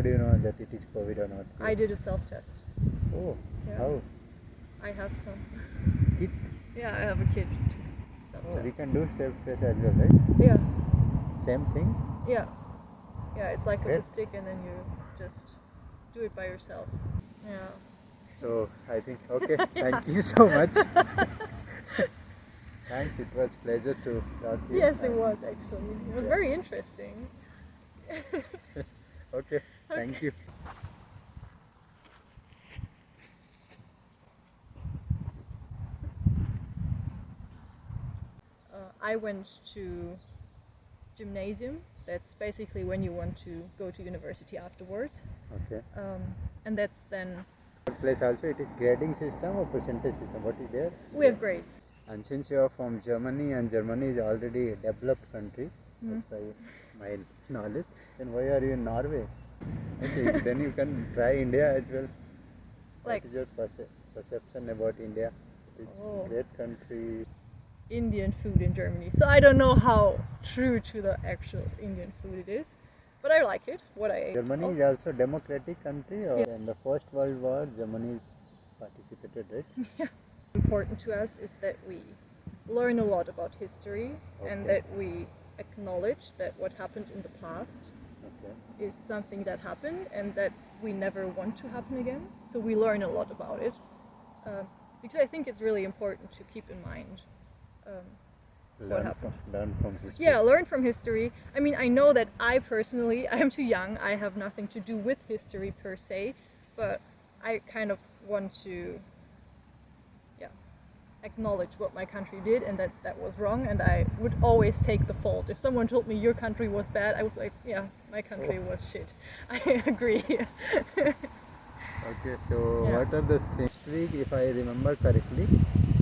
how do you know that it is COVID or not? I did a self-test. Oh, Yeah. how? I have some. Kit? Yeah, I have a kit. Oh, Self-test. we can do self-test as well, right? Yeah. Same thing? Yeah. Yeah, it's like with Great. the stick and then you just do it by yourself. Yeah. So, I think, okay, thank you so much. Thanks, it was pleasure to talk to you. Yes, it was actually. It was Yeah. very interesting. Okay, thank you. I went to gymnasium. That's basically when you want to go to university afterwards. Okay. And that's then Place also it is grading system or percentage system? What is there? we have grades. And since you are from Germany and Germany is already a developed country, Mhm. that's why my knowledge, then why are you in Norway? Okay, then you can try India as well. Like what is your perception about India? It is Oh. a great country. Indian food in Germany. So I don't know how true to the actual Indian food it is, but I like it. What I ate. Germany is also democratic country, or in the First World War, Germany is participated, right? Yeah. Important to us is that we learn a lot about history and Okay. that we acknowledge that what happened in the past Okay. is something that happened and that we never want to happen again. So we learn a lot about it because I think it's really important to keep in mind what happened. Learn from history. Yeah, learn from history. I mean, I know that I personally, I am too young. I have nothing to do with history per se, but I kind of want to, acknowledge what my country did and that was wrong. And I would always take the fault. If someone told me your country was bad, I was like, yeah, my country was shit. I agree. Okay, so Yeah. what are the things? If I remember correctly,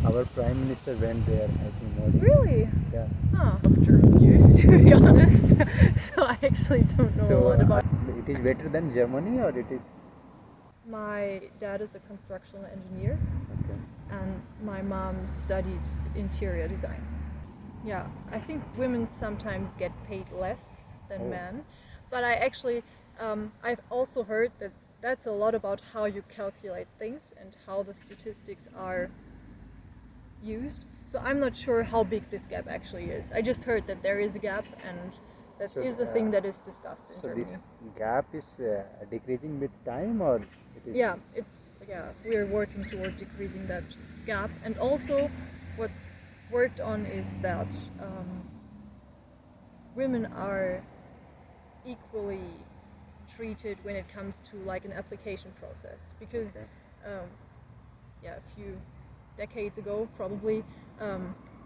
our Prime Minister went there, I think. Really? Yeah. Huh. Of German news, to be honest. So I actually don't know a lot about. It is better than Germany, or it is? My dad is a construction engineer. Okay. And my mom studied interior design. Yeah, I think women sometimes get paid less than Oh. men, but I actually, I've also heard that that's a lot about how you calculate things and how the statistics are used. So I'm not sure how big this gap actually is. I just heard that there is a gap and that So, is a thing that is discussed in So Germany. this gap is decreasing with time, or it is? Yeah, we're working toward decreasing that gap, and also what's worked on is that women are equally treated when it comes to like an application process, because a few decades ago probably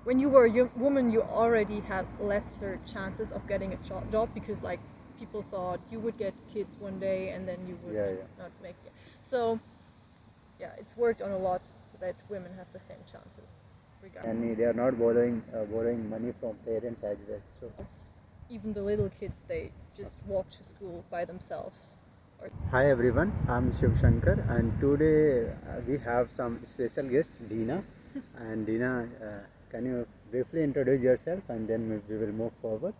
when you were a woman you already had lesser chances of getting a job because like people thought you would get kids one day and then you would not make it. So it's worked on a lot that women have the same chances And they are not borrowing money from parents as well. So even the little kids, they just walk to school by themselves. hi everyone, I'm Shiv Shankar, and today we have some special guest, Dina. And Dina, can you briefly introduce yourself, and then we will move forward?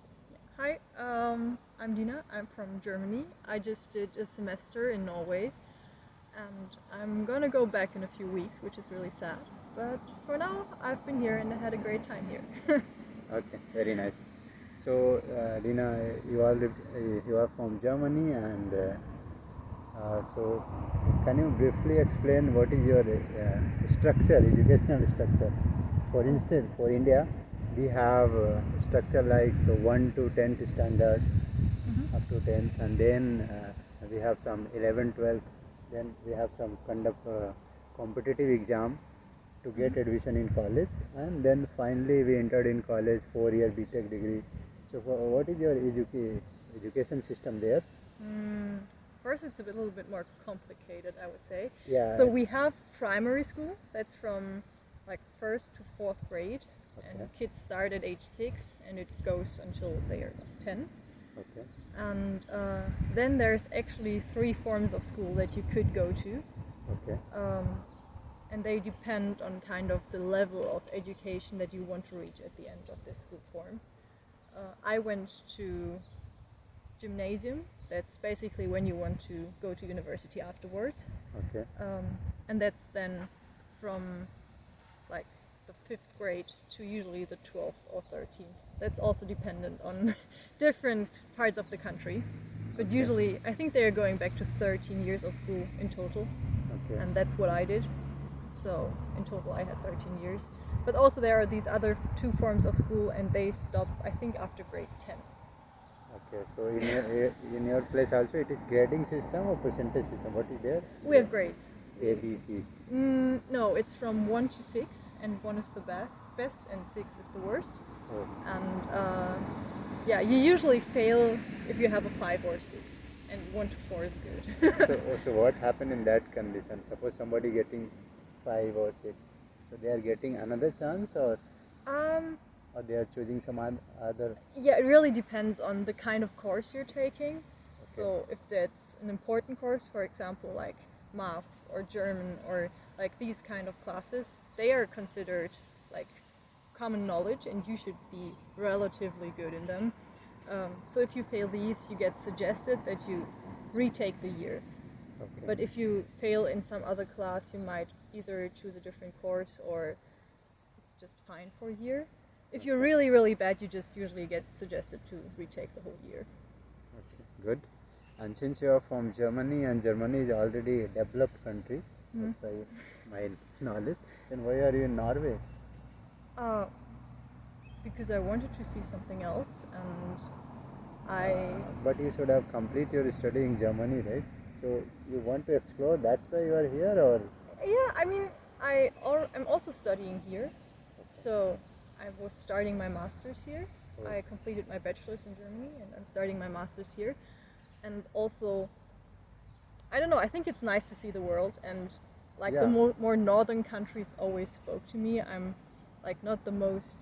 Hi, I'm Dina. I'm from Germany. I just did a semester in Norway, and I'm gonna go back in a few weeks, which is really sad. But for now, I've been here and I had a great time here. Okay, very nice. So, Dina, you are from Germany, and so can you briefly explain what is your educational structure? For instance, for India, we have structure like 1 to 10th standard, up to 10th, and then we have some 11th, 12th, then we have some kind of competitive exam to get admission in college, and then finally we entered in college 4-year BTech degree. So what is your education system there? First, it's a little bit more complicated, I would say. Yeah. So we have primary school, that's from like 1st to 4th grade, and kids start at age 6 and it goes until they are 10. Okay. And then there's actually 3 forms of school that you could go to. Okay. And they depend on kind of the level of education that you want to reach at the end of this school form. I went to gymnasium, That's basically when you want to go to university afterwards. Okay. And that's then from like the 5th grade to usually the 12th or 13th. That's also dependent on different parts of the country. But Okay. usually, I think they're going back to 13 years of school in total. Okay. And that's what I did. So in total, I had 13 years. But also, there are these other 2 forms of school, and they stop, I think, after grade 10. Okay. So in your place also it is grading system or percentage system? What is there? We have grades. A, B, C. No, it's from 1 to 6, and 1 is the best, and 6 is the worst. Oh. And yeah, you usually fail if you have a 5 or 6, and 1 to 4 is good. So what happened in that condition? Suppose somebody getting 5 or 6, so they are getting another chance, or they are choosing some other. Yeah, it really depends on the kind of course you're taking. Okay. So if that's an important course, for example, like maths or German or like these kind of classes, they are considered like common knowledge, and you should be relatively good in them. So if you fail these, you get suggested that you retake the year. Okay. But if you fail in some other class, you might either choose a different course or it's just fine for a year. If you're really, really bad, you just usually get suggested to retake the whole year. Okay, good. And since you are from Germany, and Germany is already a developed country, that's by my knowledge, then why are you in Norway? Because I wanted to see something else, and But you should have complete your study in Germany, right? So you want to explore, that's why you are here, or? yeah, I mean, I'm also studying here, so I was starting my master's here. Oh. I completed my bachelor's in Germany, and I'm starting my master's here. And also, I don't know, I think it's nice to see the world, and like the more northern countries always spoke to me. I'm like not the most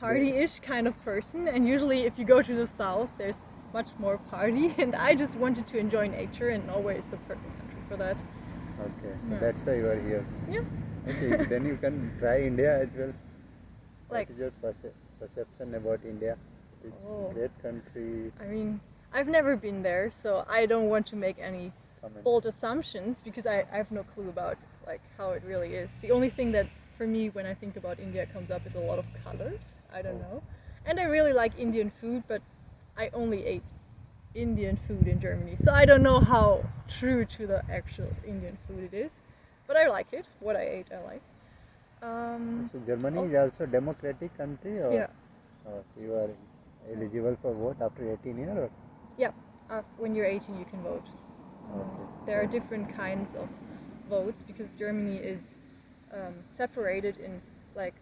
party-ish kind of person, and usually if you go to the south, there's much more party, and I just wanted to enjoy nature, and Norway is the perfect country for that. Okay, so Yeah. that's why you are here. Yeah. Okay, then you can try India as well. Like- what is your perception about India? It's a great country. I mean, I've never been there, so I don't want to make any Comment. bold assumptions because I have no clue about like how it really is. The only thing that for me when I think about India comes up is a lot of colors. I don't know. And I really like Indian food, but I only ate Indian food in Germany, so I don't know how true to the actual Indian food it is. But I like it. What I ate, I like. So Germany is also a democratic country, or? Yeah. So you are eligible for vote after 18 years, or? Yeah. When you're 18, you can vote. Okay. There are different kinds of votes because Germany is separated in like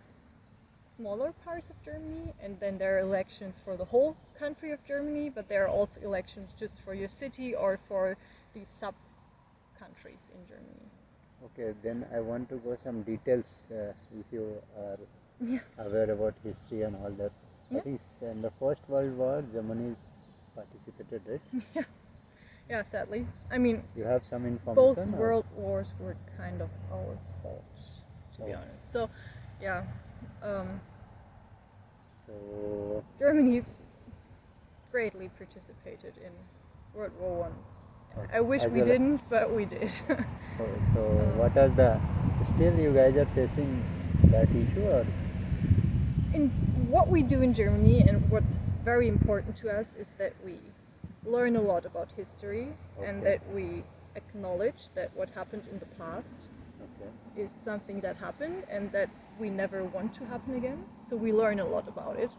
smaller parts of Germany, and then there are elections for the whole country of Germany, but there are also elections just for your city or for these sub-countries in Germany. Okay, then I want to go some details if you are Yeah. aware about history and all that. I Yeah. think in the First World War, Germany participated, right? Yeah, sadly. I mean, You have some both information? or? world wars were kind of our fault, to be Oh. honest. So, yeah, So, Germany greatly participated in World War One. okay. I wish As we well- didn't, but we did. so what are the, still you guys are facing that issue, or? In what we do in Germany and what's very important to us is that we learn a lot about history and Okay. that we acknowledge that what happened in the past Okay. is something that happened and that we never want to happen again. So we learn a lot about it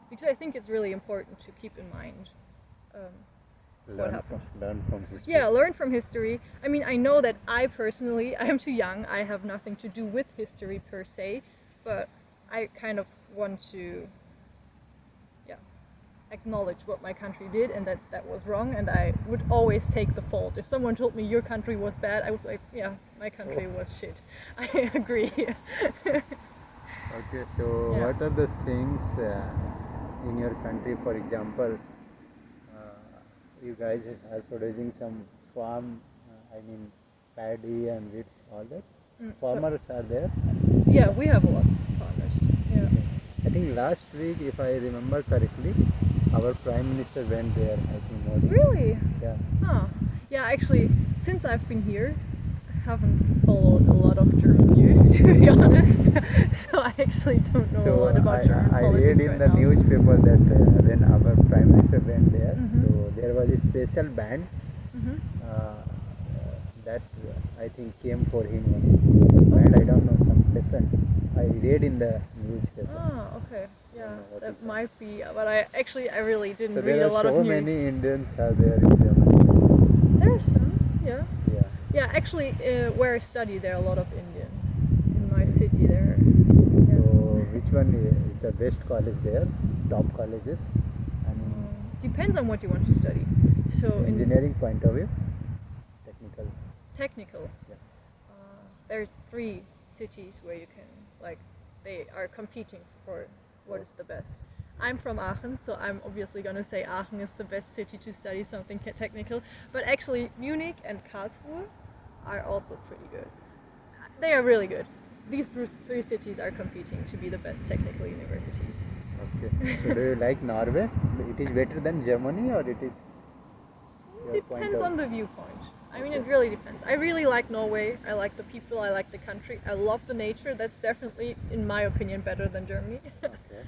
because I think it's really important to keep in mind what happened. Learn from history. Yeah, learn from history. I mean, I know that I personally, I am too young, I have nothing to do with history per se, but I kind of want to acknowledge what my country did and that that was wrong, and I would always take the fault. If someone told me your country was bad, I was like, yeah, my country was shit. I agree. Okay, so Yeah. what are the things in your country, for example, you guys are producing some farm, I mean paddy and wheat, all that? Farmers are there? Yeah, we have a lot of farmers. Yeah. I think last week, if I remember correctly, our Prime Minister went there, I think Modi. Really? Yeah. Huh. Yeah, actually, since I've been here, I haven't followed a lot of German news, to be honest. So I actually don't know a lot about German I politics read in right the now. newspaper that when our Prime Minister went there, Mhm. so there was a special band Mhm. that I think came for him only. And I don't know, some different. I read in the newspaper. Ah, okay. Yeah, know what that is that. might be. But I really didn't So read there a are lot of so news. many Indians are there in Germany. There are some, yeah. Yeah. Yeah, actually, where I study, there are a lot of Indians. In my city, there. So Yeah. which one is the best college there? Top colleges? And Depends on what you want to study. So in engineering point of view? Technical? technical, Yeah. there are 3 cities where you can, like, they are competing for what is the best. I'm from Aachen, so I'm obviously gonna say Aachen is the best city to study something technical. But actually, Munich and Karlsruhe are also pretty good. They are really good. These 3 cities are competing to be the best technical universities. Okay. So do you like Norway? It is better than Germany, or it is your point Depends of on the viewpoint. I mean, Okay. it really depends. I really like Norway. I like the people. I like the country. I love the nature. That's definitely, in my opinion, better than Germany. Okay.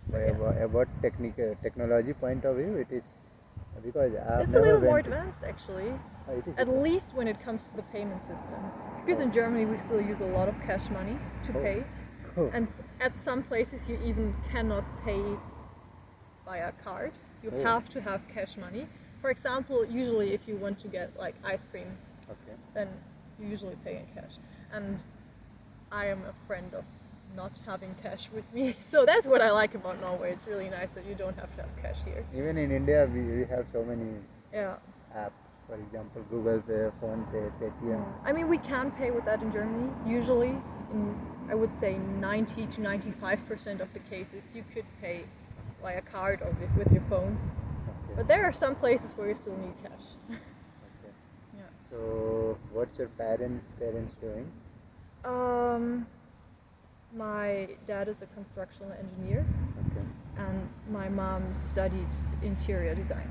But yeah. About technology point of view, it is because I have It's a never little more went to. advanced, actually. It is. At least when it comes to the payment system. Because in Germany we still use a lot of cash money to Oh. pay. Oh. And at some places you even cannot pay via card. You Oh. have to have cash money. For example, usually if you want to get like ice cream, Okay. then you usually pay in cash. And I am a friend of not having cash with me. So that's what I like about Norway. It's really nice that you don't have to have cash here. Even in India, we have so many Yeah. apps. For example, Google Pay, Phone Pay, Paytm. I mean, we can pay with that in Germany. Usually, in I would say 90 to 95% of the cases, you could pay via card or with your phone. Okay. But there are some places where you still need cash. Okay. Yeah. So, what's your parents doing? My dad is a construction engineer, Okay. and my mom studied interior design.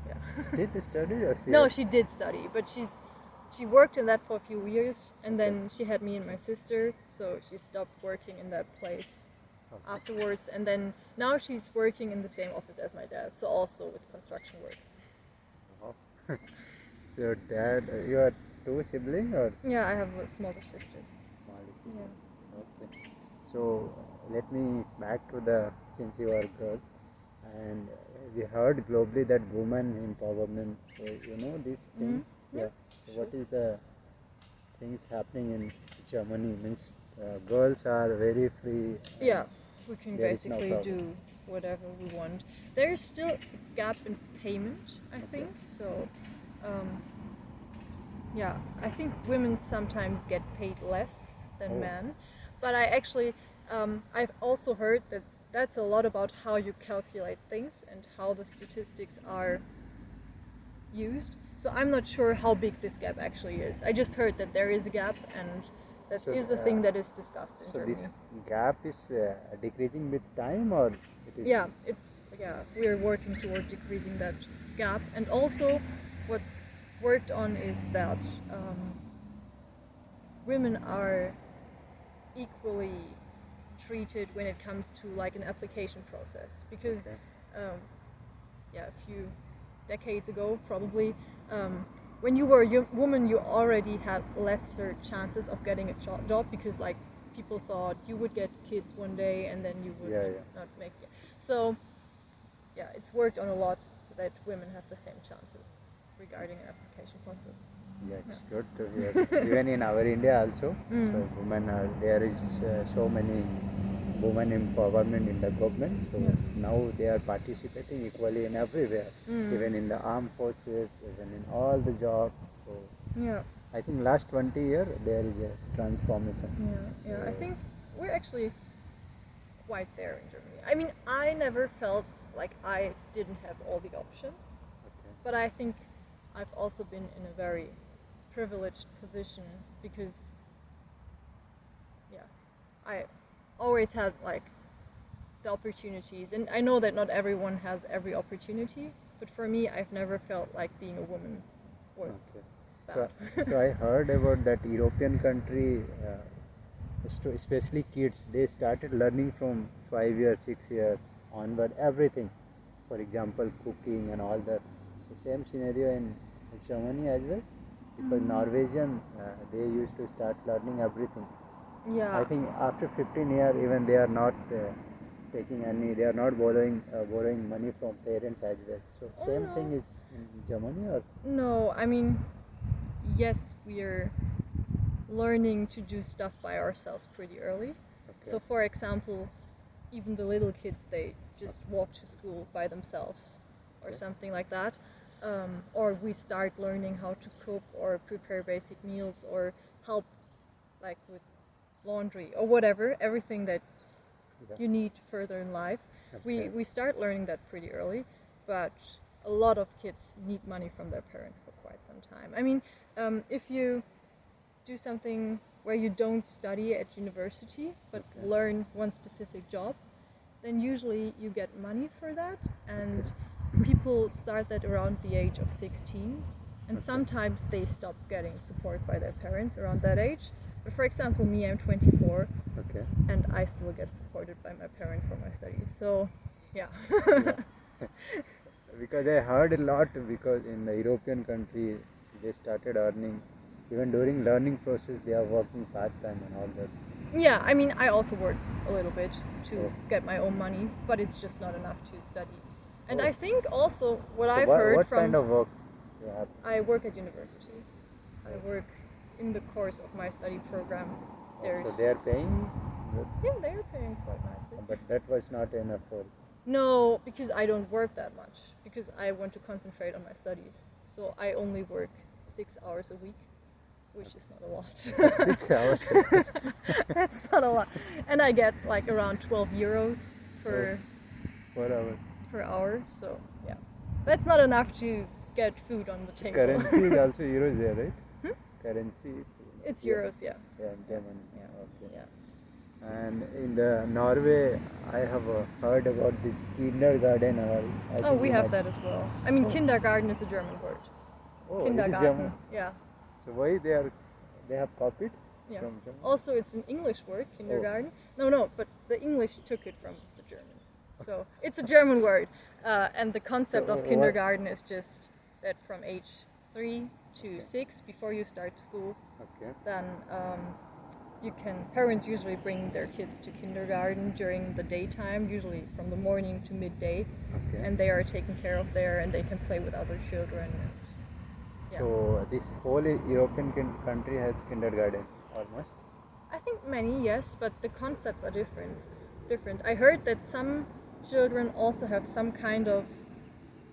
Yeah. Still study or she No, has- she did study, but she worked in that for a few years, and Okay. then she had me and my sister, so she stopped working in that place Okay. afterwards, and then now she's working in the same office as my dad, so also with construction work. Oh. So, dad, you are 2 siblings or Yeah, I have a smaller sister. small sister? Yeah. Okay. So, let me back to the since you are girl, and we heard globally that women empowerment. So, you know these things. Mhm. Yeah. Yeah, So what sure. is the things happening in Germany? Means girls are very free. Yeah, we can There is no basically problem. do whatever we want. There is still a gap in payment, I think. So, yeah, I think women sometimes get paid less than Oh. men. But I've also heard that that's a lot about how you calculate things and how the statistics are used. So I'm not sure how big this gap actually is. I just heard that there is a gap, and that So, is a thing that is discussed in So Germany. this gap is decreasing with time, or it is? Yeah, we're working toward decreasing that gap, and also what's worked on is that women are equally treated when it comes to like an application process, because Okay. a few decades ago probably, when you were a woman you already had lesser chances of getting a job, because like people thought you would get kids one day and then you would Yeah. not make it. So yeah, it's worked on a lot that women have the same chances regarding an application process. Yeah, it's good to hear. Even in our India also, so women are there is so many women empowerment in the government. So now they are participating equally in everywhere, even in the armed forces, even in all the jobs. So Yeah. I think last 20 years there is a transformation. Yeah, I So- think we're actually quite there in Germany. I mean, I never felt like I didn't have all the options, Okay. but I think I've also been in a very privileged position because, yeah, I always had like the opportunities. And I know that not everyone has every opportunity, but for me, I've never felt like being a woman was So, bad. so I heard about that European country, especially kids, they started learning from 5 years, 6 years onward, everything. For example, cooking and all that. So same scenario in Germany as well, because Norwegian, they used to start learning everything. Yeah. I think after 15 years, even they are not taking any, they are not borrowing money from parents as well. So same no. thing is in Germany, or? No, I mean, yes, we're learning to do stuff by ourselves pretty early. Okay. So, for example, even the little kids, they just walk to school by themselves or Okay. something like that. Or we start learning how to cook or prepare basic meals or help like with laundry or whatever, everything that Yeah. you need further in life. Okay. We start learning that pretty early, but a lot of kids need money from their parents for quite some time. I mean, if you do something where you don't study at university but Okay. learn one specific job, then usually you get money for that, and people start that around the age of 16, and Okay. sometimes they stop getting support by their parents around that age. But for example, me, I'm 24, Okay. and I still get supported by my parents for my studies. So, yeah. Yeah. Because I heard a lot, because in the European country they started earning, even during learning process they are working part time and all that. Yeah, I mean, I also work a little bit to Oh. get my own money, but it's just not enough to study. And Oh. I think also what So I've what, heard what from kind of work you have? I work at university. I work in the course of my study program. So they are paying, Yeah, they're paying quite nicely. but that was not enough for. No, because I don't work that much. Because I want to concentrate on my studies. So I only work 6 hours a week, which is not a lot. 6 hours. That's not a lot. And I get like around 12 euros per 4 hours. per hour. So yeah, that's not enough to get food on the table. Currency is also euros there, right? Currency. It's euros, yeah. Yeah, in Germany. Yeah. Okay. Yeah. And in the Norway, I have heard about this kindergarten. I Oh, think we you have might- that as well. I mean, Oh. kindergarten is a German word. Oh, it is Kindergarten. German. Yeah. So why they have copied Yeah. from German? Also, it's an English word, kindergarten. No, but the English took it from the Germans. So it's a German word. And the concept So, of what- kindergarten is just that from age 3 to 6, before you start school, Okay. then parents usually bring their kids to kindergarten during the daytime, usually from the morning to midday, Okay. and they are taken care of there, and they can play with other children. And, yeah. So this whole European country has kindergarten almost. I think many, yes, but the concepts are different. I heard that some children also have some kind of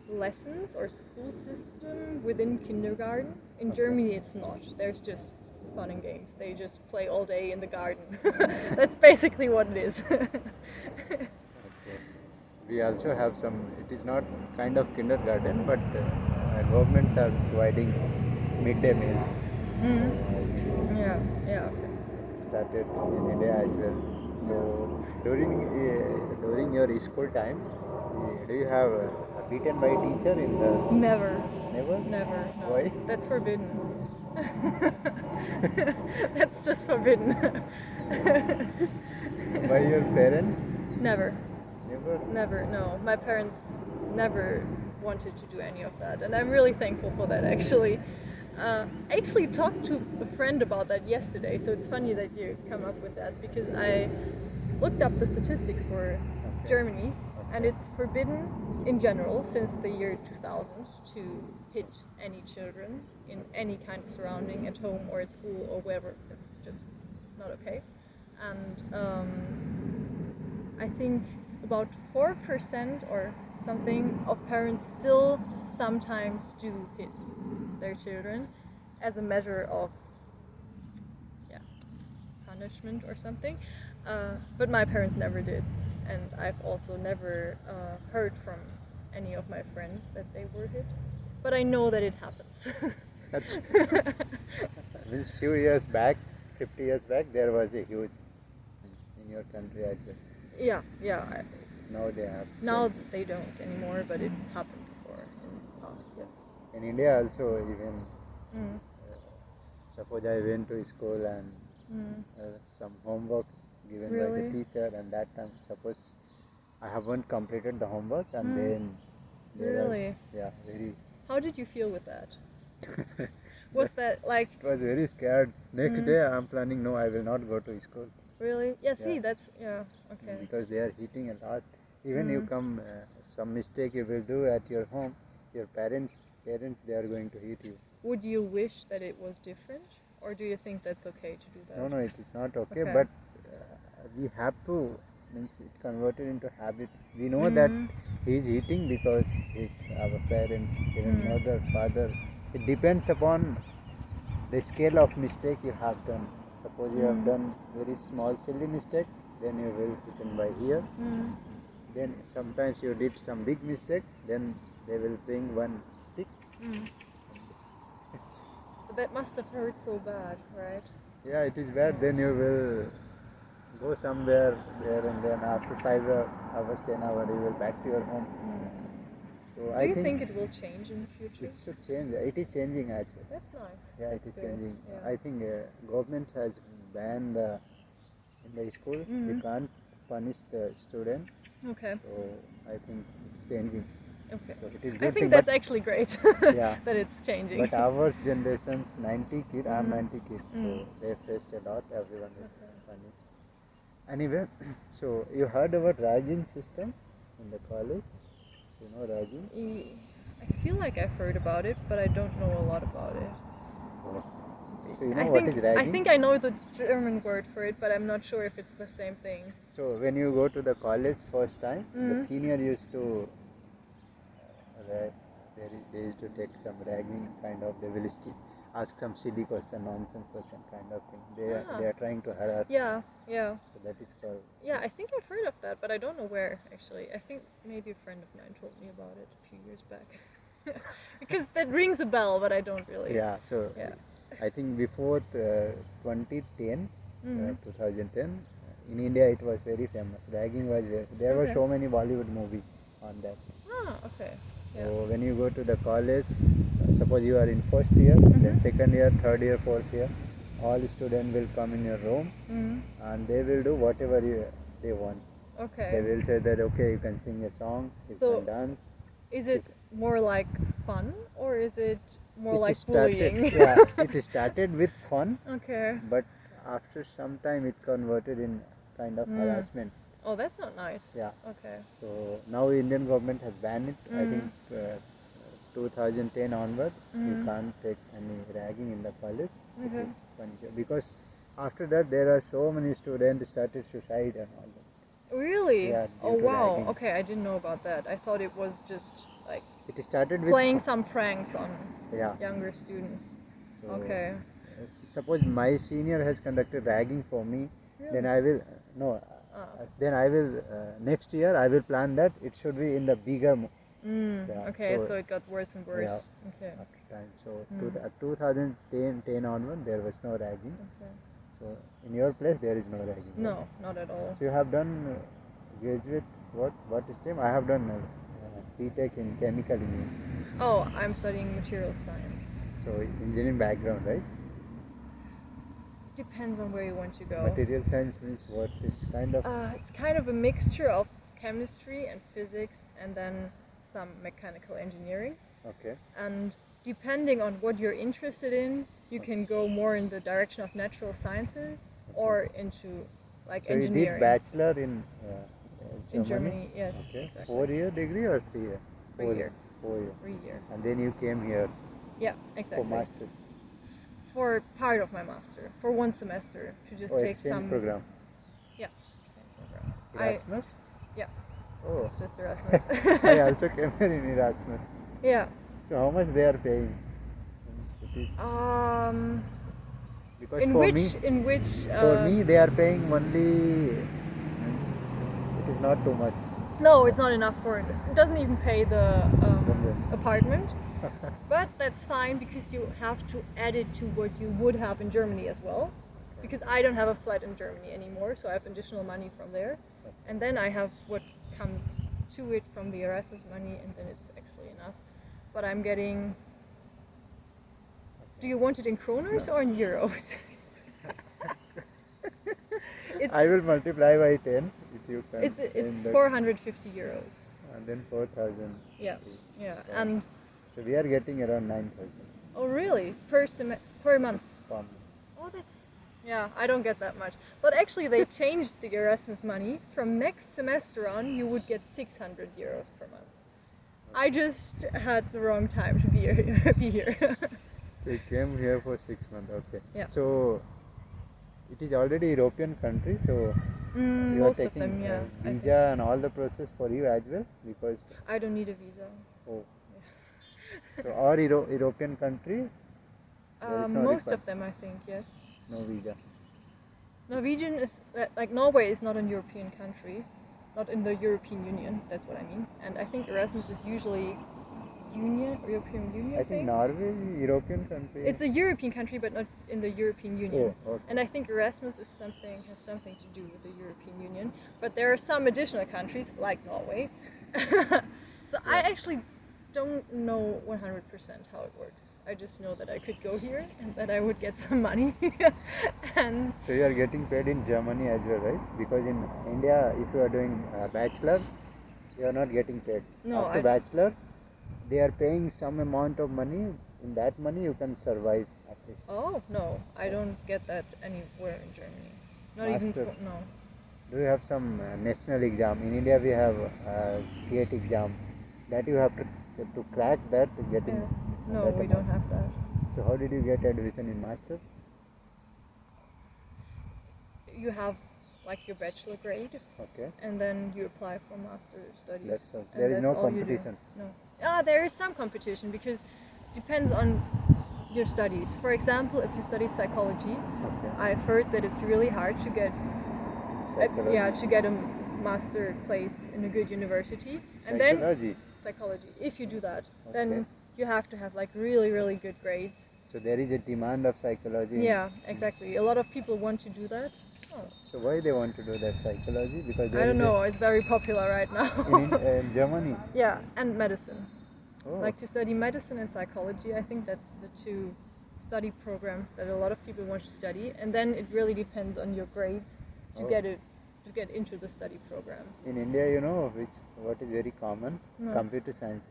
lessons or school system within kindergarten. In Okay. Germany, it's not. There's just fun and games. They just play all day in the garden. That's basically what it is. Okay. We also have some. It is not kind of kindergarten, but governments are providing midday meals. Yeah, yeah. Started in India as well. So during your school time, do you have beaten by teacher in the? Never. Never. Never. No. Why? That's forbidden. That's just forbidden. By your parents? Never. Never. No. My parents never wanted to do any of that, and I'm really thankful for that, actually. I actually talked to a friend about that yesterday, so it's funny that you come up with that, because I looked up the statistics for Germany, and it's forbidden in general since the year 2000 to hit any children in any kind of surrounding, at home or at school or wherever. It's just not okay. And I think about 4% or something of parents still sometimes do hit their children as a measure of punishment or something. But my parents never did, and I've also never heard from any of my friends that they were hit. But I know that it happens. That's means few years back, 50 years back, there was a huge in your country as well. Yeah, yeah. Now they have. Now they don't anymore, but it happened before in the past. Yes. In India also, even Mm. suppose I went to school and some homeworks given by the Really? teacher, and that time suppose I haven't completed the homework, and then Really? very. How did you feel with that? Was that like It was very scared. Next day I'm planning, no, I will not go to school really? Yeah. See, Yeah. that's okay. because they are hitting a lot. Even you come some mistake you will do at your home, your parents they are going to hit you. Would you wish that it was different, or do you think that's okay to do that? No, it is not okay. Okay. But we have to means it converted into habits. We know that he is eating because his our parents, mother, father. It depends upon the scale of mistake you have done. Suppose you have done very small silly mistake, then you will eaten by here. Then sometimes you did some big mistake, then they will bring one stick. But that must have hurt so bad, right? Yeah, it is bad. Then you will go somewhere there, and then after 5 hours, 10 hours, you will back to your home. So Do I you think it will change in the future? it should change. It is changing actually. That's nice. Yeah, That's it is good. changing. Yeah. I think government has banned in the school. You can't punish the student. Okay. So I think it's changing. Okay. So it is I good think thing. that's actually great. Yeah. That it's changing. But our generation's 90 kids, I'm 90 kids, so they faced a lot. Everyone is punished. Anyway, so you heard about ragging system in the college? You know ragging? I feel like I've heard about it, but I don't know a lot about it. So you know I what think is ragging? I think I know the German word for it, but I'm not sure if it's the same thing. So when you go to the college first time, the senior used to they used to take some ragging kind of. They will ask some silly question, nonsense question kind of thing. They are trying to harass. Yeah. So that is called. Yeah, I think I've heard of that, but I don't know where actually. I think maybe a friend of mine told me about it a few years back. Because that rings a bell, but I don't really. Yeah. So Yeah. I think before 2010, 2010, in India it was very famous. Ragging was there were so many Bollywood movies on that. Ah, okay. Yeah. So when you go to the college, suppose you are in first year, then second year, third year, fourth year, all students will come in your room and they will do whatever they want. Okay. They will say that okay, you can sing a song, you So- can dance. Is it more like fun, or is it more like started, bullying? yeah, it started with fun, Okay. but after some time it converted in kind of harassment. Oh, that's not nice. Yeah. Okay. So now Indian government has banned it. I think 2010 onward, you can't take any ragging in the college. It is punished. Because after that there are so many students started suicide and all that. Really? Yeah, Oh due to wow. ragging. Okay, I didn't know about that. I thought it was just like It started with playing some pranks on yeah. younger students. So, Okay. Suppose my senior has conducted ragging for me, then I will then I will next year I will plan that it should be in the bigger. Yeah, Okay, so it got worse and worse. Yeah. Okay. After time. So 2010 onward there was no ragging. Okay. So in your place there is no ragging. No, not at all. So you have done graduate what stream? I have done BTech in chemical engineering. Oh, I'm studying material science. So engineering background, right? Depends on where you want to go. Material science means what? It's kind of It's kind of a mixture of chemistry and physics, and then some mechanical engineering. okay. And depending on what you're interested in, you can go more in the direction of natural sciences or into like So you engineering. did bachelor in In Germany, yes. Okay. exactly. 4-year degree or 3-year? 3-year. 4-year. 3 year. And then you came here Yeah, for exactly. master. For part of my master, for one semester, to just take exchange some program. Yeah, same program. Erasmus? Yeah. Oh, It's just Erasmus. I also came here in Erasmus. Yeah. So how much they are paying? It is because In for which for me they are paying only. It is not too much. No, it's not enough for it. It doesn't even pay the Then- apartment. But that's fine because you have to add it to what you would have in Germany as well. because I don't have a flat in Germany anymore, so I have additional money from there, and then I have what comes to it from the Erasmus money, and then it's actually enough. But I'm getting. Do you want it in kroners or in euros? I will multiply by 10 if you can. It's 450 euros. And then 4,000. Yeah, yeah, So, and so we are getting around 9,000 oh really per month? per month. Oh, that's yeah. I don't get that much, but actually they changed the Erasmus money. From next semester on, you would get 600 euros per month. I just had the wrong time to be here. Be here. So you came here for 6 months, okay. Yeah. So it is already European country, so you are Most of taking them, yeah. I think visa and all the process for you as well, because I don't need a visa. oh, so our European country there is no Most requirement. of them, I think, yes. No visa. Norwegian is like Norway is not a European country, not in the European Union. That's what I mean. And I think Erasmus is usually European Union. I think Norway is European country. It's a European country, but not in the European Union. Oh, okay. And I think Erasmus has something to do with the European Union. But there are some additional countries like Norway. So I actually don't know 100% how it works. I just know that I could go here and that I would get some money. And So you are getting paid in Germany as well, right? Because in India, if you are doing a bachelor, you are not getting paid. No, After bachelor, they are paying some amount of money. In that money, you can survive at least. oh no, I don't get that anywhere in Germany. Not even Master. no. Do you have some national exam? In India, we have GATE exam that you have to crack that to get in. No, that we amount. don't have that. So how did you get admission in master? You have like your bachelor grade, Okay. and then you apply for master studies. That's all. and There is that's no all you do. competition. No. There is some competition because depends on your studies. For example, if you study psychology, Okay. I've heard that it's really hard to get Psychology. to get a master place in a good university. And then Psychology. psychology. If you do that, Okay. then you have to have like really good grades. So there is a demand of psychology. Yeah, exactly. A lot of people want to do that. Oh. So why they want to do that psychology? Because there I don't is a- know. It's very popular right now. in Germany. Yeah, and medicine. Oh. Like to study medicine and psychology. I think that's the two study programs that a lot of people want to study. And then it really depends on your grades to Oh. get into the study program. In India, you know what is very common? No. Computer science.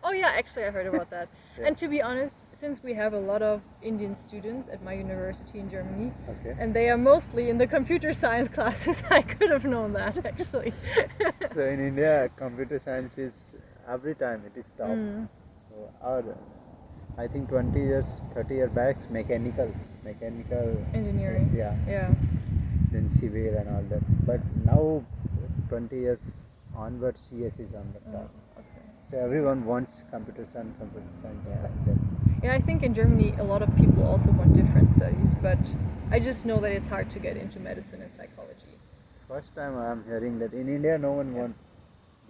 Oh yeah, actually I heard about that. Yeah. And to be honest, since we have a lot of Indian students at my university in Germany, Okay. and they are mostly in the computer science classes, I could have known that actually. So in India, computer science is every time it is top. Mm. So our, I think 20 years, 30 years back, mechanical. Engineering. Yeah. Yeah. Then civil and all that. But now, 20 years onwards, CS is on the top. Okay. So everyone wants computer science. Yeah. Like that. Yeah, I think in Germany a lot of people also want different studies, but I just know that it's hard to get into medicine and psychology. First time I am hearing that in India no one wants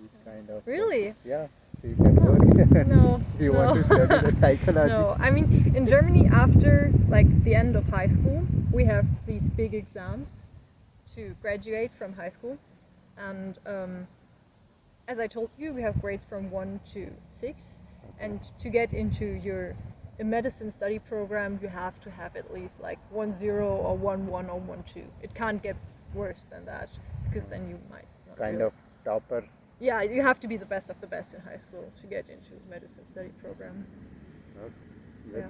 this kind of. Really? Yeah. So you can go there. No. If you no. want to study the psychology. No, I mean in Germany after like the end of high school, we have these big exams to graduate from high school, and as I told you, we have grades from 1 to 6, and to get into your medicine study program, you have to have at least like 1.0 or 1.1 or 1.2. It can't get worse than that because then you might not Kind really- of topper. Yeah, you have to be the best of the best in high school to get into medicine study program. Okay. Good. Yeah.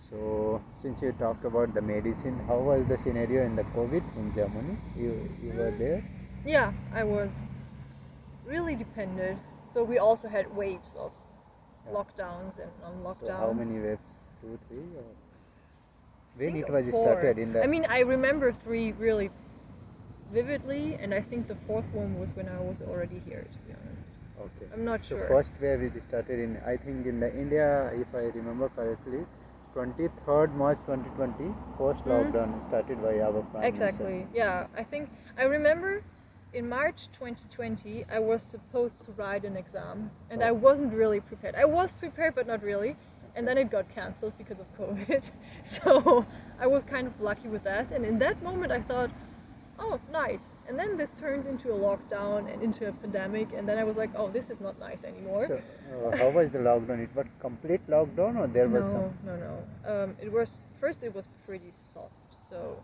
So since you talked about the medicine, how was the scenario in the COVID in Germany? You were there? Yeah, I was really dependent. So we also had waves of Yeah. lockdowns and non-lockdowns. So how many waves? 2, 3? Or when think it was 4. started in the? I mean, I remember 3 really vividly, and I think the 4th one was when I was already here, to be honest. Okay. I'm not So sure. first wave it started in, I think in the India, if I remember correctly, 23rd March 2020, first lockdown started by our prime Exactly. Yeah, I remember in March 2020 I was supposed to write an exam, and I Oh. wasn't really prepared. I was prepared, but not really. and then it got cancelled because of COVID. So I was kind of lucky with that, and in that moment I thought, oh, nice. And then this turned into a lockdown and into a pandemic, and then I was like, oh, this is not nice anymore. So, how was the lockdown? It was complete lockdown, or there was some? No. It was pretty soft. So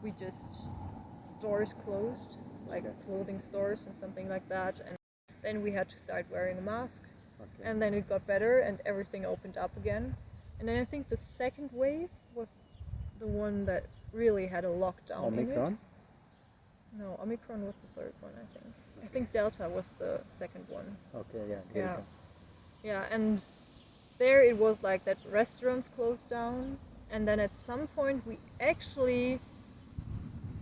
we just stores closed, like clothing stores and something like that, and then we had to start wearing a mask. Okay. And then it got better, and everything opened up again. And then I think the second wave was the one that really had a lockdown in it. Omicron? No, Omicron was the third one, I think. I think Delta was the second one. Okay, yeah. Yeah. Delta. Yeah, and there it was like that restaurants closed down, and then at some point we actually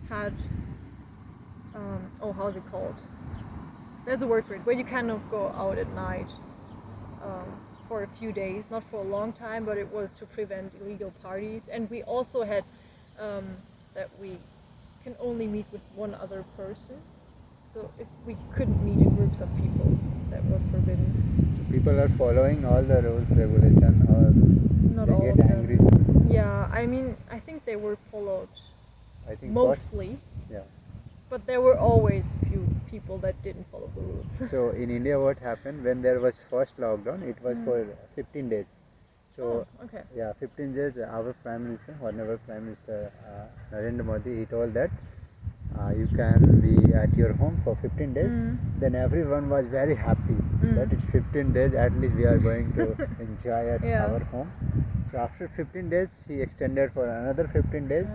had, how's it called? There's a word for it, where you kind of go out at night for a few days, not for a long time, but it was to prevent illegal parties. And we also had that we can only meet with one other person. So if we couldn't meet in groups of people, that was forbidden. So people are following all the rules, regulation, or Not they all get of them. angry. Yeah, I mean, I think they were followed I think mostly, yeah. but there were always a few people that didn't follow the rules. So in India, what happened when there was first lockdown? It was for 15 days. So Okay. yeah, 15 days. Our Prime Minister, whenever Prime Minister Narendra Modi, he told that you can be at your home for 15 days. Then everyone was very happy that it's 15 days. At least we are going to enjoy at our home. So after 15 days, he extended for another 15 days.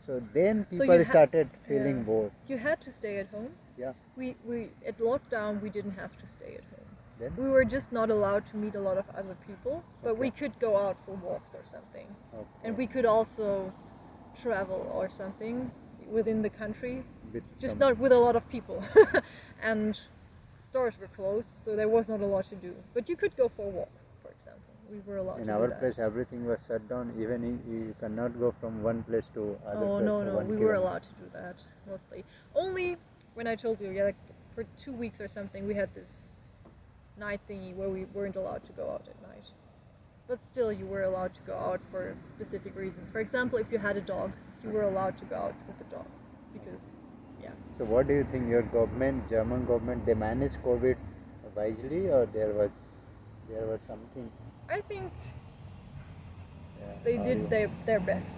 So then So people you started feeling bored. You had to stay at home. Yeah. We at lockdown we didn't have to stay at home. Then We were just not allowed to meet a lot of other people, but we could go out for walks or something. And we could also travel or something within the country, with just some- not with a lot of people. And stores were closed, so there was not a lot to do. But you could go for a walk, for example. We were allowed in to our do that. place, everything was shut down. Even you cannot go from one place to other Oh place. no, for no, 1 we were kilometer. allowed to do that mostly. Only when I told you, yeah, like for 2 weeks or something, we had this night thingy where we weren't allowed to go out at night. But still, you were allowed to go out for specific reasons. For example, if you had a dog, you were allowed to go out with the dog because, yeah. So what do you think? Your government, German government, they managed COVID wisely, or there was something? I think Yeah, they how did you- their best.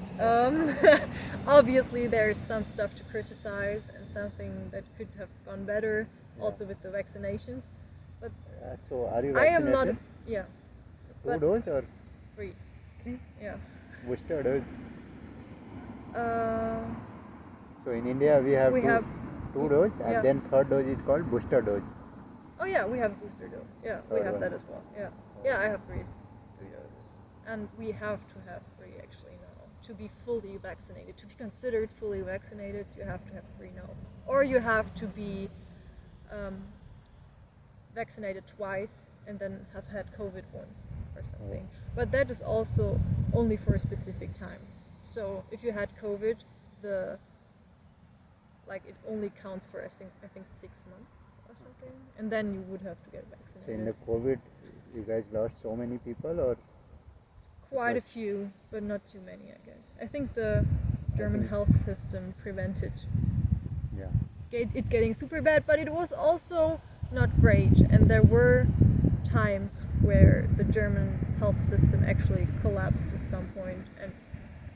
Obviously, there's some stuff to criticize and something that could have gone better, also with the vaccinations. But so are you I vaccinated? am not. Yeah, 2 but- dose or 3. 3 Yeah. booster dose? Uh, So in India we have We have- 2 dose, and yeah. then third dose is called booster dose. oh yeah, we have booster dose. Yeah, we Third have one. that as well. Yeah, yeah, I have three doses, and we have to have 3 actually now to be fully vaccinated. To be considered fully vaccinated, you have to have 3 now, or you have to be vaccinated twice and then have had COVID once or something. But that is also only for a specific time. So if you had COVID, it only counts for I think 6 months or something, and then you would have to get vaccinated. So in the COVID, you guys lost so many people, or Quite a because- few, but not too many, I guess. I think the German think- health system prevented yeah. it getting super bad, but it was also not great, and there were times where the German health system actually collapsed at some point, and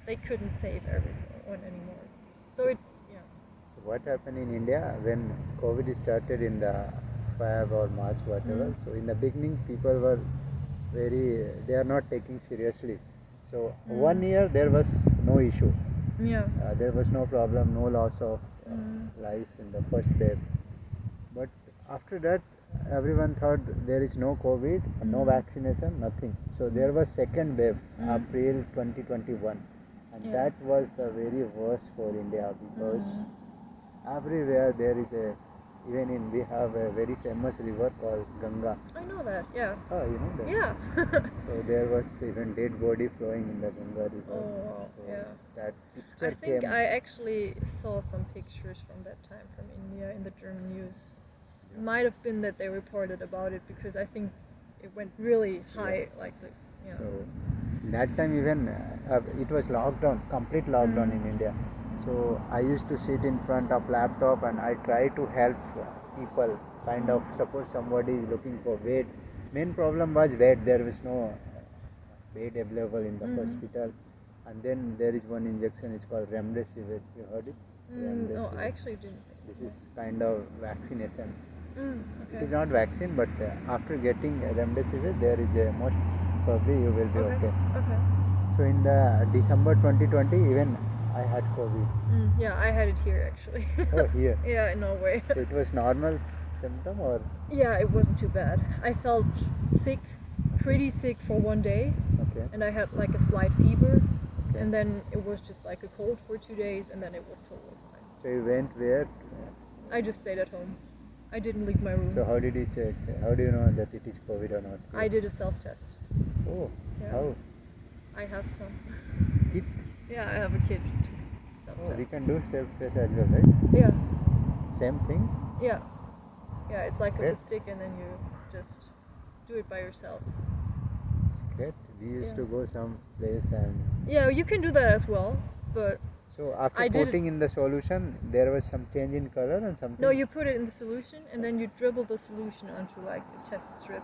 they couldn't save everyone anymore. So So what happened in India when COVID started in the Feb or March, whatever? So in the beginning, people were they are not taking seriously. So 1 year there was no issue. yeah. There was no problem, no loss of life in the first wave. But after that, everyone thought there is no COVID, no vaccination, nothing. So there was second wave, April 2021, and Yeah. that was the very worst for India because everywhere there is even we have a very famous river called Ganga. I know that. Yeah. Oh, you know that? Yeah. So there was even dead body flowing in the Ganga river. Oh, wow. So Yeah. that picture I think came. I actually saw some pictures from that time from India in the German news. It might have been that they reported about it because I think it went really high, like the So that time even it was lockdown, complete lockdown in India. So I used to sit in front of laptop and I try to help people. Kind of suppose somebody is looking for bed. Main problem was bed. There was no bed available in the hospital. And then there is one injection. It's called remdesivir. You heard it? No, I actually didn't. This is kind of vaccination. Okay. It is not vaccine, but after getting remdesivir, there is a most probably you will be okay. Okay. So in the December 2020, even I had COVID. Yeah, I had it here actually. Oh, here. Yeah, in Norway. So it was normal symptom or? Yeah, it wasn't too bad. I felt sick, pretty sick for one day, Okay. and I had like a slight fever, Okay. and then it was just like a cold for 2 days, and then it was totally fine. So you went where? I just stayed at home. I didn't leave my room. So how did you check? How do you know that it is COVID or not? I did a self-test. Oh, Yeah. how? I have some. Kit? Yeah, I have a kit. Oh, Self-test. we can do self-test as well, right? Yeah, Same thing? yeah, yeah. It's like with Great. a stick, and then you just do it by yourself. It's great. We used Yeah. to go some place and Yeah, you can do that as well, but so after I did it- putting in the solution, there was some change in color and something. no, you put it in the solution, and then you dribble the solution onto like the test strip,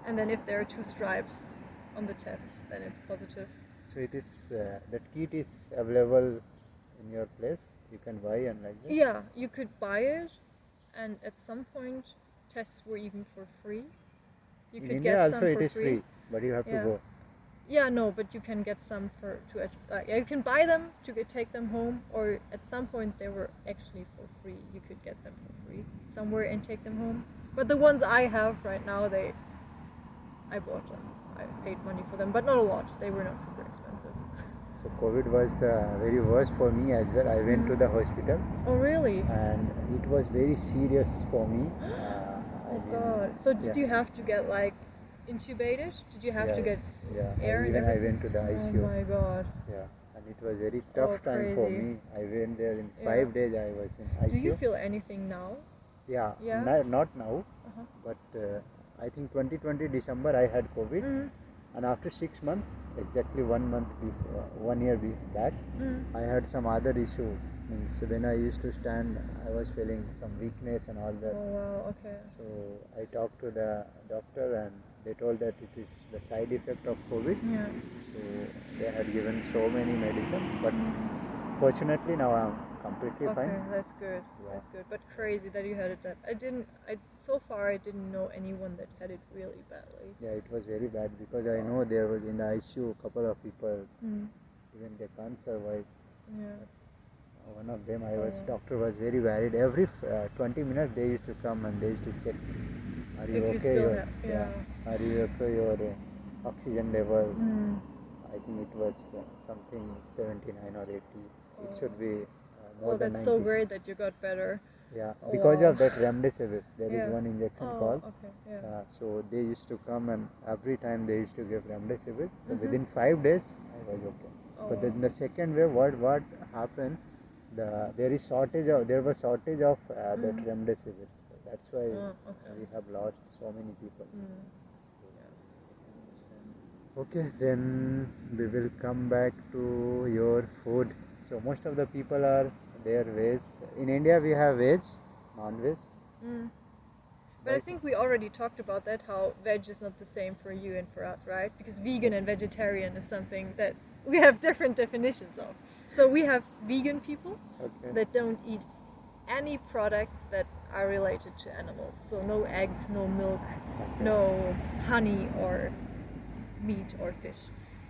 and then if there are 2 stripes on the test, then it's positive. So it is that kit is available in your place. You can buy and like that. Yeah, you could buy it, and at some point, tests were even for free. You In could India get also some it for is free, but you have Yeah. to go. Yeah, no, but you can get some for you can buy them to take them home, or at some point they were actually for free. You could get them for free somewhere and take them home. But the ones I have right now, I bought them. I paid money for them, but not a lot. They were not super expensive. So COVID was the very worst for me as well. I went to the hospital Oh really? and it was very serious for me. Oh god. So did yeah. you have to get like intubated? Did you have Yeah, to get yeah. air and Even I everything? went to the Oh ICU. my god. Yeah, and it was very tough time for crazy. me. I went there in Yeah. 5 days. I was in ICU. Do you feel anything now? Yeah, Yeah? not now, Uh-huh. but I think 2020 December I had COVID, and after 6 months, exactly 1 month before, 1 year back, I had some other issue. Means when I used to stand, I was feeling some weakness and all that. Oh wow, okay. So I talked to the doctor and they told that it is the side effect of COVID. Yeah. So they had given so many medicine, but fortunately now I'm completely Okay, fine. that's good. Yeah. That's good. But crazy that you had it that so far I didn't know anyone that had it really badly. Yeah, it was very bad because I know there was in the ICU a couple of people, even they can't survive. Yeah. One of them, Oh. doctor was very worried. Every 20 minutes they used to come and they used to check, are you If you okay? still Your- have- Are you okay? Your oxygen level. Mm. I think it was something 79 or 80. Oh. It should be more Well, than that's 90. so great that you got better. Yeah, Oh, because wow. of that remdesivir, there is Yeah. one injection Oh, called. okay. Yeah. So they used to come and every time they used to give remdesivir. So Mhm. within 5 days, I was okay. Oh, But then wow. the second wave, what happened? There was shortage of that remdesivir. So that's why Oh, okay. we have lost so many people. Mm. Okay, then we will come back to your food. So most of the people are there veg. In India we have veg, non-veg. Mm. But I think we already talked about that, how veg is not the same for you and for us, right? Because vegan and vegetarian is something that we have different definitions of. So we have vegan people Okay. that don't eat any products that are related to animals. So no eggs, no milk, Okay. no honey or meat or fish.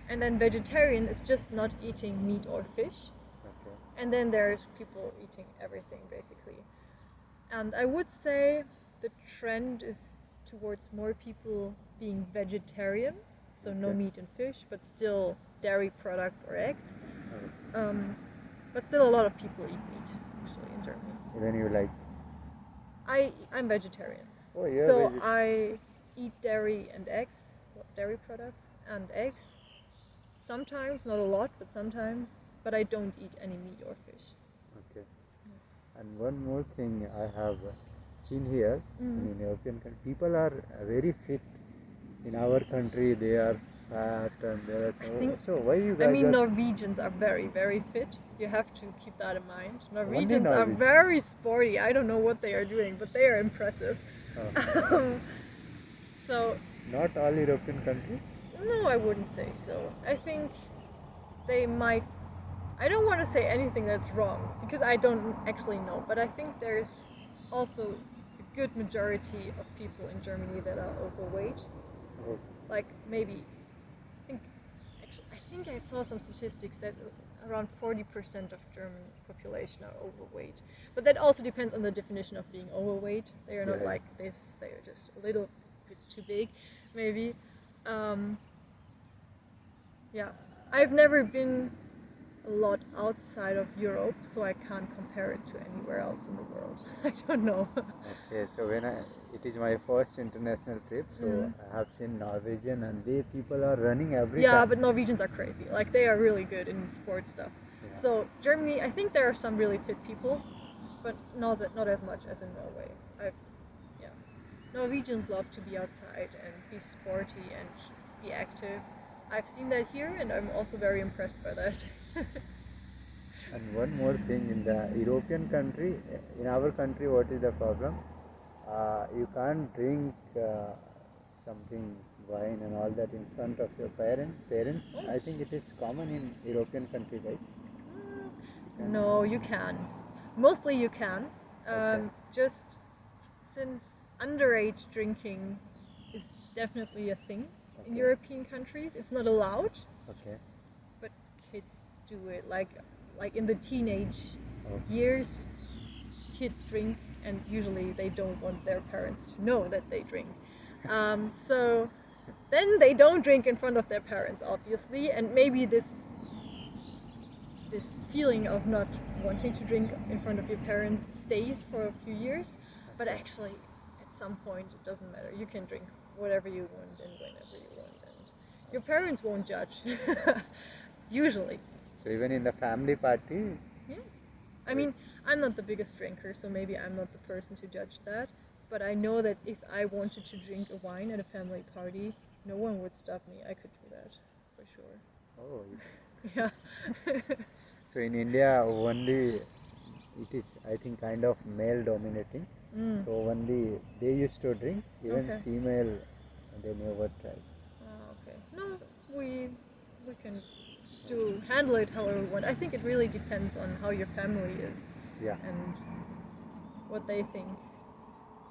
And then vegetarian is just not eating meat or fish. Okay. And then there's people eating everything basically. And I would say the trend is towards more people being vegetarian, so no Okay. meat and fish, but still dairy products or eggs. Oh. But still a lot of people eat meat actually in Germany. Even you like. I'm vegetarian. Oh, you're So vegetarian. I eat dairy and eggs, dairy products and eggs. Sometimes, not a lot, but sometimes. But I don't eat any meat or fish. Okay. And one more thing I have seen here Mm. in European countries, people are very fit. in our country they are fat and they are think- so why you I guys mean, are Norwegians are very, very fit. You have to keep that in mind. Norwegians are Norwegians? very sporty. I don't know what they are doing, but they are impressive. Oh, So, not all European countries? no, I wouldn't say so. I think they might. I don't want to say anything that's wrong because I don't actually know, but I think there's also a good majority of people in Germany that are overweight. Oh, Like maybe, I think I saw some statistics that around 40% of German population are overweight. But that also depends on the definition of being overweight. They are not Yeah. like this. They are just a little bit too big, maybe. Yeah, I've never been a lot outside of Europe, so I can't compare it to anywhere else in the world. I don't know. Okay, so it is my first international trip, so I have seen Norwegian and they people are running every Yeah, time. but Norwegians are crazy. Like they are really good in sports stuff. Yeah. So Germany, I think there are some really fit people, but not as much as in Norway. Yeah, Norwegians love to be outside and be sporty and be active. I've seen that here, and I'm also very impressed by that. And one more thing, in the European country, in our country, what is the problem? You can't drink something wine and all that in front of your parents. I think it is common in European country, right? No, you can. Mostly you can. Okay. Just since underage drinking is definitely a thing in Okay. European countries, it's not allowed, Okay. but kids do it. Like in the teenage Oh. years, kids drink, and usually they don't want their parents to know that they drink. So then they don't drink in front of their parents, obviously, and maybe this feeling of not wanting to drink in front of your parents stays for a few years, but actually at some point it doesn't matter. You can drink whatever you want and whenever you want, and your parents won't judge. Usually. So even in the family party, Yeah. I mean, I'm not the biggest drinker, so maybe I'm not the person to judge that, but I know that if I wanted to drink a wine at a family party, no one would stop me. I could do that for sure. oh, Yeah. so in India only it is I think kind of male dominating. So only they used to drink, even Okay. female they never tried. Okay. No, we can handle it however we want. I think it really depends on how your family is Yeah. and what they think.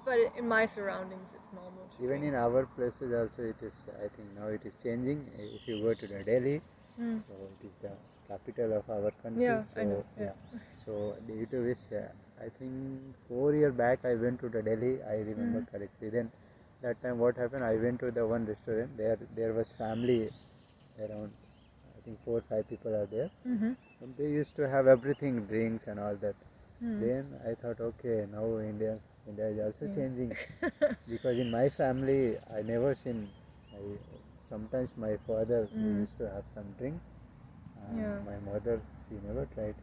But in my surroundings, it's normal to Even drink. in our places also it is, I think now it is changing. If you go to the Delhi, so it is the capital of our country. Yeah, so I know, yeah. So due to which I think 4 years back I went to the Delhi. I remember correctly. Then that time what happened? I went to the one restaurant. There was family around. I think 4 or 5 people are there. Mm-hmm. And they used to have everything, drinks and all that. Mm. Then I thought, okay, now India is also Yeah. changing. Because in my family, I never seen. Sometimes my father he used to have some drink. Yeah. My mother, she never tried.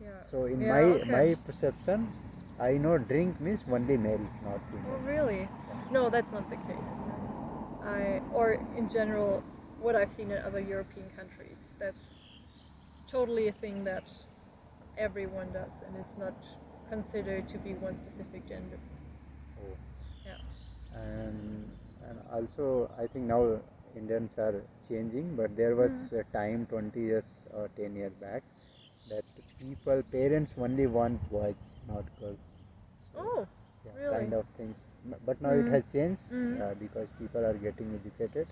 Yeah. So in Yeah, my okay. my perception, I know drink means only male, not Oh, female. really? No, that's not the case. Or in general, what I've seen in other European countries, that's totally a thing that everyone does, and it's not considered to be one specific gender. Oh. Yeah. And also I think now Indians are changing, but there was a time 20 years or 10 years back that parents only want boys, not girls. So, Oh, yeah, really? kind of things. But now it has changed because people are getting educated,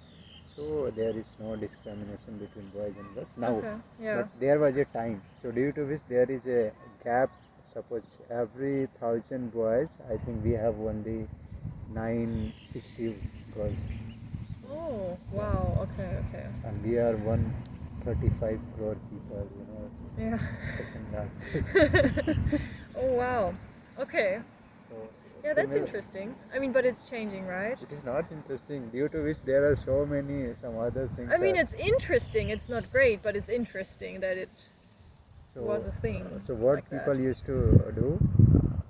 so there is no discrimination between boys and girls now. Okay, yeah. But there was a time, so due to which there is a gap. Suppose every 1,000 boys, I think we have only 960 girls, Oh, wow. Okay. and we are 135 crore people. Yeah. Second largest. Oh, wow. Okay. So Yeah, that's similar- interesting. I mean, but it's changing, right? It is not interesting, due to which there are so many some other things. I mean, it's interesting. It's not great, but it's interesting that it was a thing. So what like that. people used to do,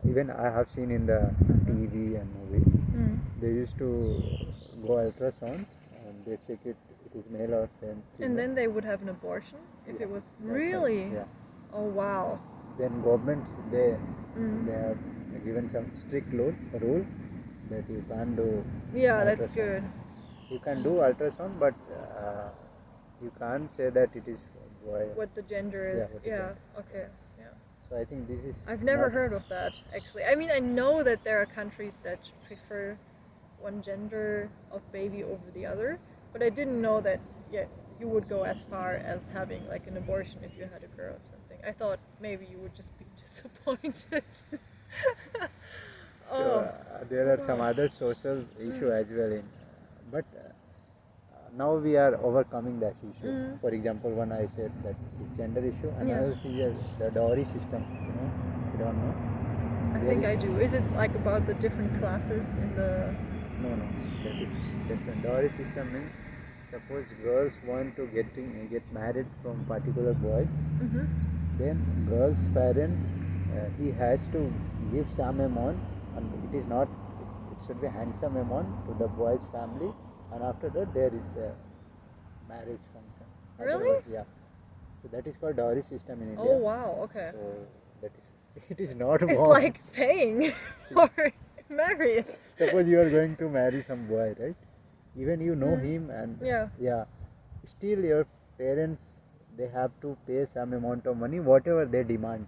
even I have seen in the TV and movie, they used to go ultrasound and they check it is male or female. And then they would have an abortion if it was That's right. really. Yeah. Oh wow. Then governments they Mm. have given some strict rule that you can't do. Yeah, that's ultrasound. good. You can do ultrasound, but you can't say that it is boy. What the gender is. Yeah, what the Yeah. gender. Okay. Yeah. So I think this is. I've never not- heard of that actually. I mean, I know that there are countries that prefer one gender of baby over the other, but I didn't know that you would go as far as having like an abortion if you had a girl or something. I thought maybe you would just be disappointed. So there are some other social issue as well in, but now we are overcoming that issue. Mm. For example, one I said that is gender issue, and Yeah. another is the dowry system. You don't know. I There think is- I do. Is it like about the different classes in the? No, that is different. Dowry system means suppose girls want to get married from particular boys, Mm-hmm. then girl's parent he has to give some amount, and it is not. It should be handsome amount to the boy's family, and after that there is a marriage function. Really? Otherwise, yeah. So that is called dowry system in India. Oh wow. Okay. So that is it is not It's wrong. like paying for marriage. Suppose you are going to marry some boy, right? Even you know him, and Yeah. still your parents they have to pay some amount of money, whatever they demand.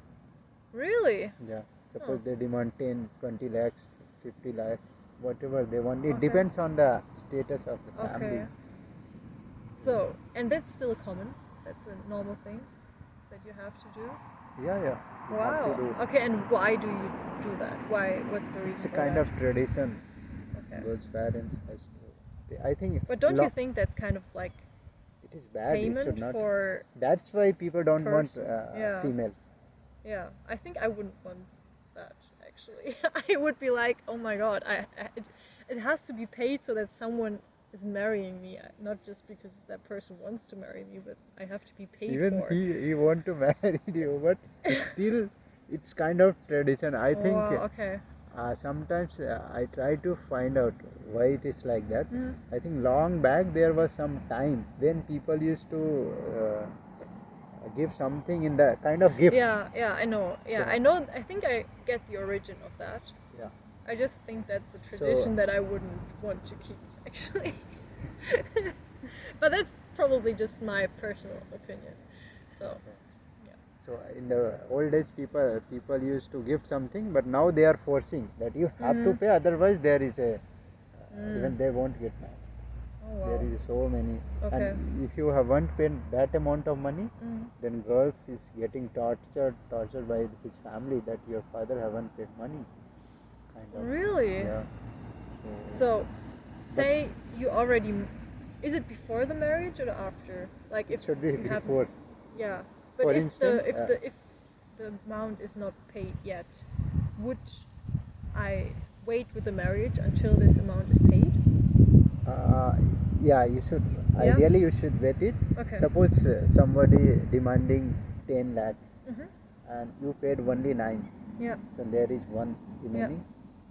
Really? Yeah. Suppose Oh. they demand 10, 20 lakhs, 50 lakhs, whatever they want. It Okay. depends on the status of the family. Okay. So, and that's still common. That's a normal thing that you have to do. Yeah. You have to Wow. do. Okay, and why do you do that? Why? What's the reason? It's a for kind that? of tradition. Okay. Girls' parents has to. I think. But don't lo- you think that's kind of like it is bad? It payment should not. for? That's why people don't want person? Yeah. female. Yeah, I think I wouldn't want that actually. I would be like, oh my god, it has to be paid so that someone is marrying me, not just because that person wants to marry me, but I have to be paid Even for. he want to marry you, but still it's kind of tradition. I think Wow, okay. sometimes I try to find out why it is like that. Mhm. I think long back there was some time when people used to give something in the kind of gift. Yeah, I know. Yeah, Yeah. I know. I think I get the origin of that. Yeah. I just think that's a tradition that I wouldn't want to keep, actually. But that's probably just my personal opinion. So, So in the old days, people used to give something, but now they are forcing that you have to Mhm. pay. Otherwise, there is a even they won't get married. oh wow. There is so many, Okay. and if you haven't paid that amount of money, Mm. then girls is getting tortured by his family that your father haven't paid money. Kind of. Really? Yeah. So, say you already. Is it before the marriage or after? Like It if should be you haven't- before. Yeah, but For if instance, if the amount is not paid yet, would I wait with the marriage until this amount is paid? Yeah, you should. Yeah? Ideally, you should get it. Okay. Suppose somebody demanding 10 lakhs Mm-hmm. and you paid only 9, Yeah. so there is one remaining,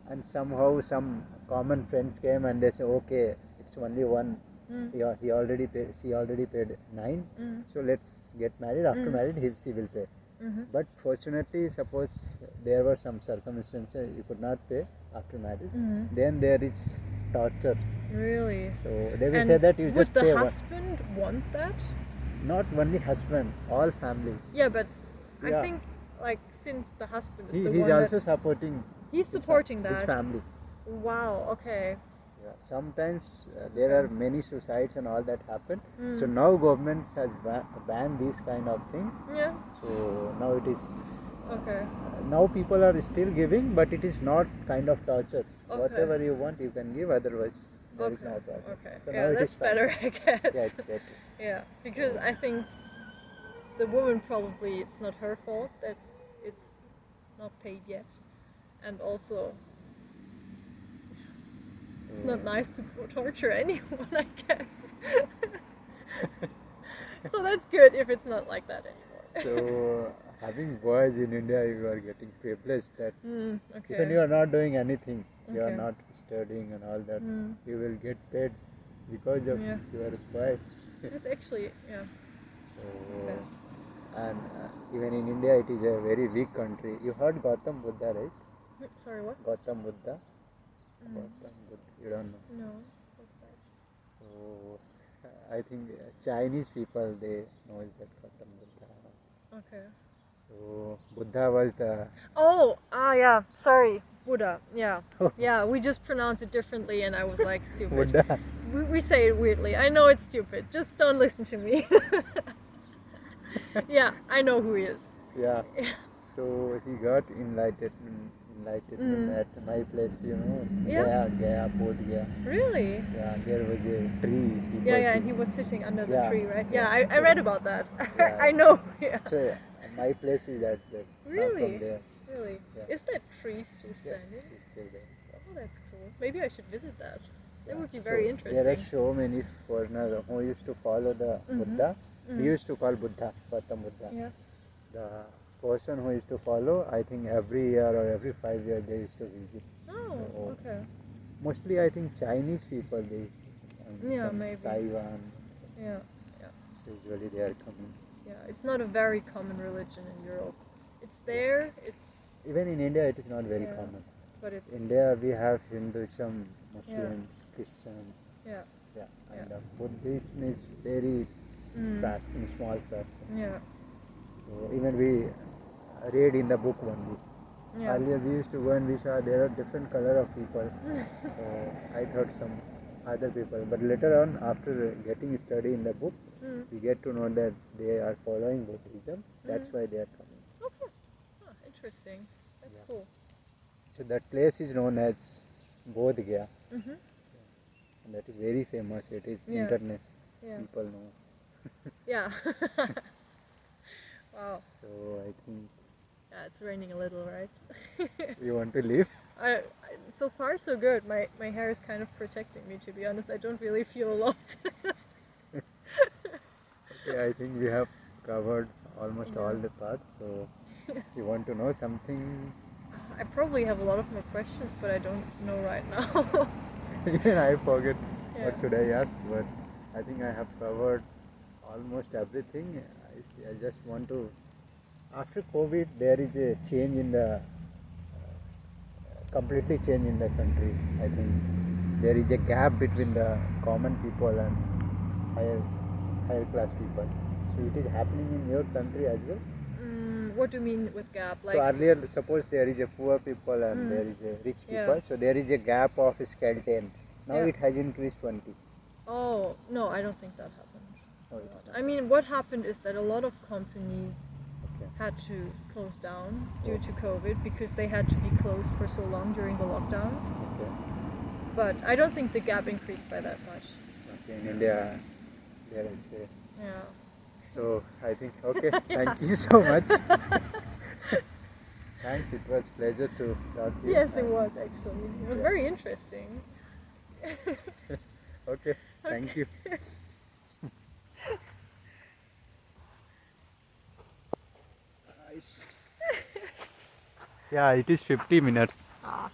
and somehow some common friends came and they say, okay, it's only one. Mm. He already paid. She already paid 9. Mm. So let's get married. After married, she will pay. Mm-hmm. But fortunately, suppose there were some circumstances you could not pay after marriage, Mhm. then there is torture. Really? So they will And say that you would just the pay husband want that? not only husband, all family. Yeah, but I Yeah. think like since the husband is the He's one also that's supporting. he's his supporting his that. family. Wow. Okay. Yeah. Sometimes there are many suicides and all that happen. Mm. So now government has banned these kind of things. Yeah. So now it is. Okay. Now people are still giving, but it is not kind of torture. Okay. Whatever you want, you can give. Otherwise, there is Okay. no problem. Okay. So Yeah, now it that's is fine. better, I guess. Yeah, it's better. Yeah, because I think the woman probably it's not her fault that it's not paid yet, and also it's not nice to torture anyone, I guess. So that's good if it's not like that anymore. So having boys in India, you are getting privileged that Okay. even you are not doing anything, you are Okay. not studying and all that, Mm. you will get paid because of Yeah. your boy. It's actually, yeah. So, and even in India, it is a very weak country. You heard Gautam Buddha, right? Sorry, what? Gautam Buddha. Mm. Gautam Buddha. You don't know. No. What's that? So, I think Chinese people they know that Gautam Buddha. Okay. So Buddha was the Oh, yeah. Sorry, Buddha. Yeah. Yeah, we just pronounce it differently, and I was like, stupid. Buddha. We say it weirdly. I know it's stupid. Just don't listen to me. Yeah, I know who he is. Yeah. So he got enlightenment at my place, you know. Yeah. Gaya, Bodh Gaya. Really? Yeah, there was a tree. People Yeah, and he was sitting under the Yeah, tree, right? yeah. Yeah, I read about that. Yeah. I know. Yeah. So my place is that place. Not Really? from there. Really? Yeah. Is that tree still Yeah, standing? it's still there. Oh, that's cool. Maybe I should visit that. That Yeah. would be very So interesting. there are so many foreigners who used to follow the Buddha. He used to call Buddha, Gautam Buddha. Yeah. The person who used to follow, I think every year or every 5 years they used to visit. Oh, So, okay. mostly I think Chinese people, they Yeah, some maybe. Taiwan, Yeah. Yeah. usually they are coming. Yeah. It's not a very common religion in Europe. It's there. It's Even in India it is not very Yeah. common. but it's India we have Hinduism, Muslims, Christians, yeah. and Buddhism is very fraction, small fraction. Yeah. So even we read in the book only. Yeah. Earlier we used to go and we saw there are different color of people. So I thought some other people, but later on after getting study in the book, we get to know that they are following Buddhism. That's why they are coming. Okay. Oh, interesting. That's Yeah. cool. So that place is known as Bodh Gaya, Mhm. and that is very famous. It is Yeah. international. Yeah. People know. Yeah. Wow. So I think Yeah, it's raining a little, right? you want to leave. So far so good. My hair is kind of protecting me, to be honest. I don't really feel a lot. Okay, I think we have covered almost all the parts. So you want to know something? I probably have a lot of more questions, but I don't know right now. Even I forget Yeah. what should I ask, but I think I have covered almost everything. I just want to. After COVID, there is a change in the completely change in the country. I think there is a gap between the common people and higher class people. So it is happening in your country as well. What do you mean with gap? So earlier, suppose there is a poor people and there is a rich Yeah. people. So there is a gap of skeleton. Now Yeah. it has increased 20. Oh, no, I don't think that happened. Oh, it's not. I mean, what happened is that a lot of companies Okay. had to close down due to COVID because they had to be closed for so long during the lockdowns. Okay. But I don't think the gap increased by that much. Okay. In India, there is a. Yeah. So I think okay. Thank you so much. Thanks. It was pleasure to talk to you. Yes, it was actually. It was Yeah. very interesting. Okay. Thank you. Nice. Yeah, it is 50 minutes. Ah.